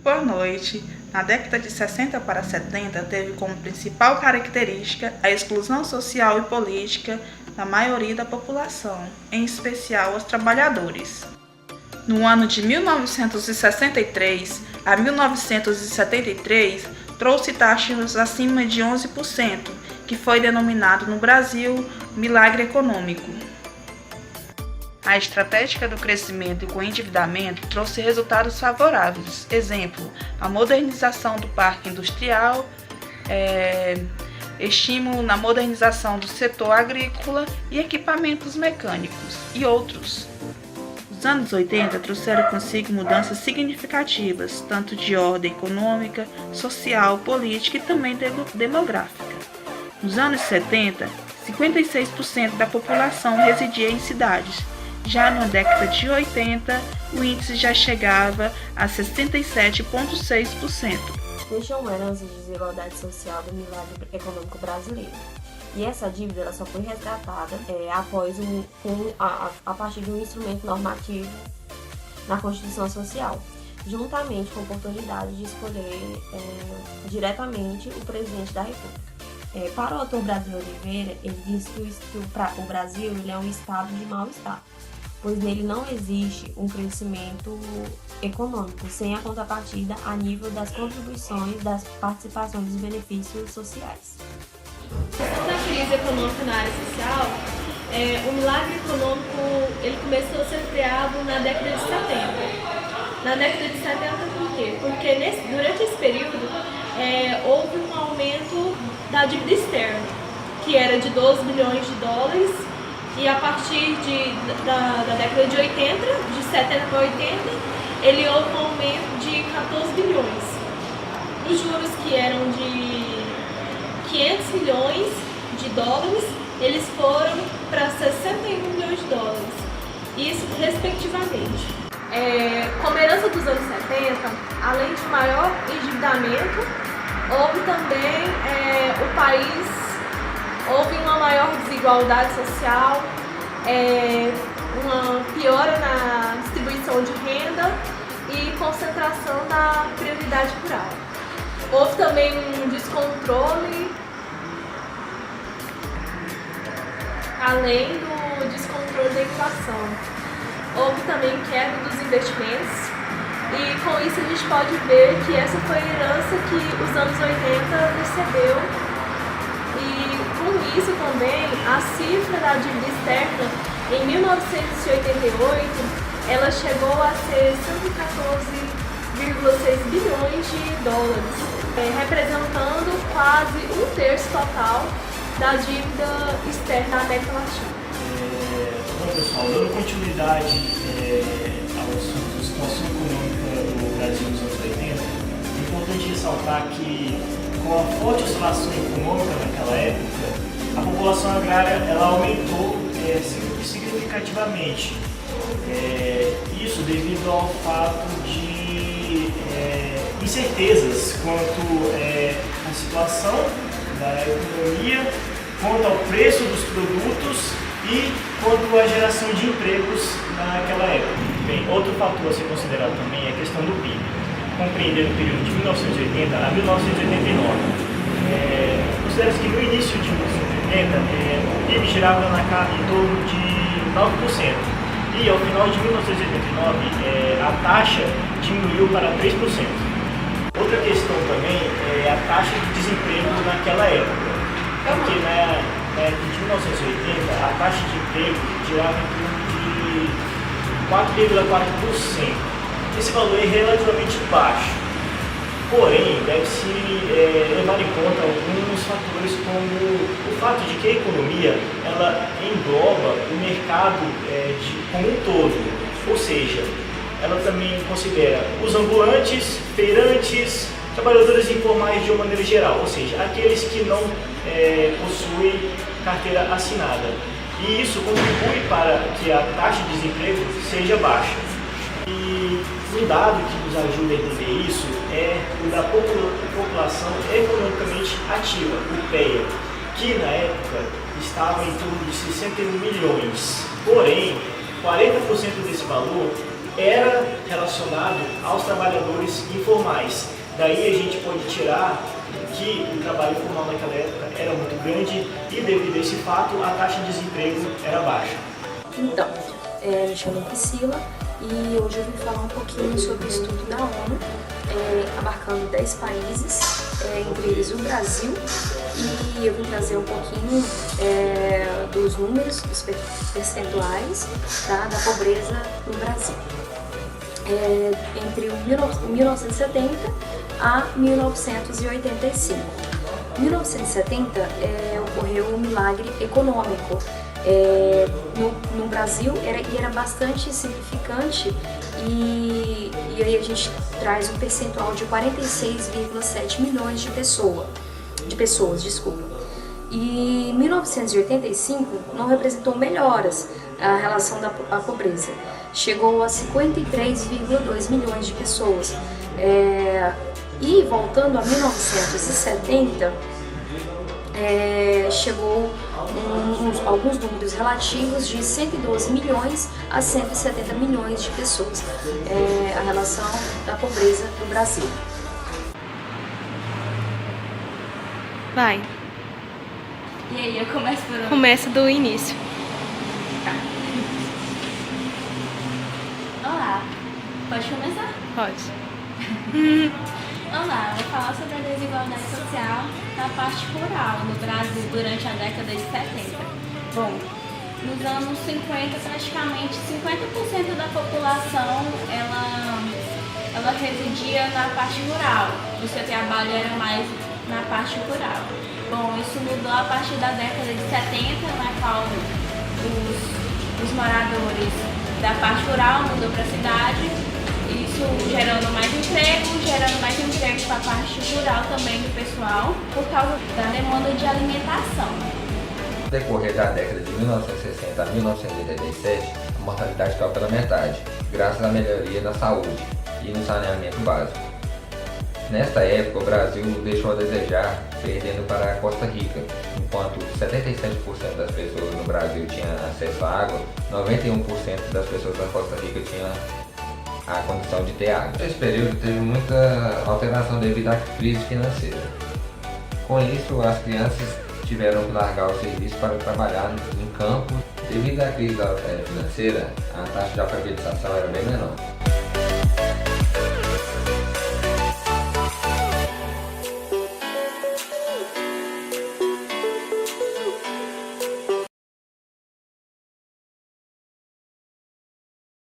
Boa noite. Na década de 60 para 70, teve como principal característica a exclusão social e política da maioria da população, em especial os trabalhadores. No ano de 1963 a 1973, trouxe taxas acima de 11%, que foi denominado no Brasil milagre econômico. A estratégia do crescimento e com endividamento trouxe resultados favoráveis. Exemplo, a modernização do parque industrial, estímulo na modernização do setor agrícola e equipamentos mecânicos, e outros. Os anos 80 trouxeram consigo mudanças significativas, tanto de ordem econômica, social, política e também demográfica. Nos anos 70, 56% da população residia em cidades. Já na década de 80, o índice já chegava a 67,6%. Deixa uma herança de desigualdade social do milagre econômico brasileiro. E essa dívida ela só foi resgatada a partir de um instrumento normativo na Constituição Social, juntamente com a oportunidade de escolher diretamente o presidente da República. Para o autor Brasil Oliveira, ele diz que o Brasil ele é um estado de mau estado, pois nele não existe um crescimento econômico sem a contrapartida a nível das contribuições, das participações dos benefícios sociais. A questão da crise econômica na área social, o milagre econômico ele começou a ser criado na década de 70. Na década de 70 por quê? Porque durante esse período houve um aumento da dívida externa, que era de 12 bilhões de dólares, e a partir da década de 80, de 70 para 80, ele houve um aumento de 14 bilhões. Os juros que eram de 500 milhões de dólares, eles foram para 61 milhões de dólares, isso respectivamente. Como herança dos anos 70, além de maior endividamento, houve também houve uma maior desigualdade social, uma piora na distribuição de renda e concentração da prioridade rural. Houve também um descontrole, além do descontrole da inflação. Houve também queda dos investimentos e com isso a gente pode ver que essa foi a herança que os anos 80 recebeu. E com isso também a cifra da dívida externa em 1988 ela chegou a ser 114,6 bilhões de dólares, representando quase um terço total da dívida externa da América Latina. Bom, pessoal, dando continuidade ao assunto da situação econômica do Brasil nos anos 80, é importante ressaltar que, com a forte oscilação econômica naquela época, a população agrária ela aumentou significativamente. Isso devido ao fato de incertezas quanto à situação da economia, quanto ao preço dos produtos e quanto à geração de empregos naquela época. Bem, outro fator a ser considerado também é a questão do PIB, compreendendo o período de 1980 a 1989. Considera-se que no início de 1980 o PIB girava em torno de 9%, e ao final de 1989 a taxa diminuiu para 3%. Outra questão também é a taxa de desemprego naquela época, porque na época de 1980 a taxa de emprego girava em torno de 4,4%. Esse valor é relativamente baixo, porém deve-se levar em conta alguns fatores, como o fato de que a economia ela engloba o mercado como um todo, ou seja, ela também considera os ambulantes, feirantes, trabalhadores informais de uma maneira geral, ou seja, aqueles que não possuem carteira assinada. E isso contribui para que a taxa de desemprego seja baixa. E um dado que nos ajuda a entender isso é o da população economicamente ativa, o PEA, que na época estava em torno de 61 milhões. Porém, 40% desse valor era relacionado aos trabalhadores informais. Daí a gente pode tirar que o trabalho informal naquela época era muito grande e, devido a esse fato, a taxa de desemprego era baixa. Então, me chamo Priscila e hoje eu vim falar um pouquinho sobre o estudo da ONU, abarcando 10 países, entre eles o Brasil, e eu vim trazer um pouquinho dos números, dos percentuais, tá, da pobreza no Brasil. Entre 1970 a 1985. Em 1970 ocorreu um milagre econômico no Brasil era bastante significante e aí a gente traz um percentual de 46,7 milhões de pessoas. E em 1985 não representou melhoras a relação da pobreza. Chegou a 53,2 milhões de pessoas. E voltando a 1970, chegou alguns números relativos de 112 milhões a 170 milhões de pessoas. A relação da pobreza no Brasil. Vai. E aí, eu começo por onde? Começa do início. Tá. Olá, pode começar? Pode. Olá, vou falar sobre a desigualdade social na parte rural no Brasil durante a década de 70. Bom, nos anos 50, praticamente 50% da população ela residia na parte rural. O seu trabalho era mais na parte rural. Bom, isso mudou a partir da década de 70, na qual os moradores da parte rural mudou para a cidade, isso gerando mais emprego para a parte rural também do pessoal, por causa da demanda de alimentação. No decorrer da década de 1960 a 1987, a mortalidade caiu pela metade, graças à melhoria na saúde e no saneamento básico. Nesta época, o Brasil deixou a desejar, perdendo para a Costa Rica. Enquanto 77% das pessoas no Brasil tinham acesso à água, 91% das pessoas da Costa Rica tinham a condição de ter água. Nesse período teve muita alteração devido à crise financeira. Com isso, as crianças tiveram que largar o serviço para trabalhar em campo. Devido à crise financeira, a taxa de alfabetização era bem menor.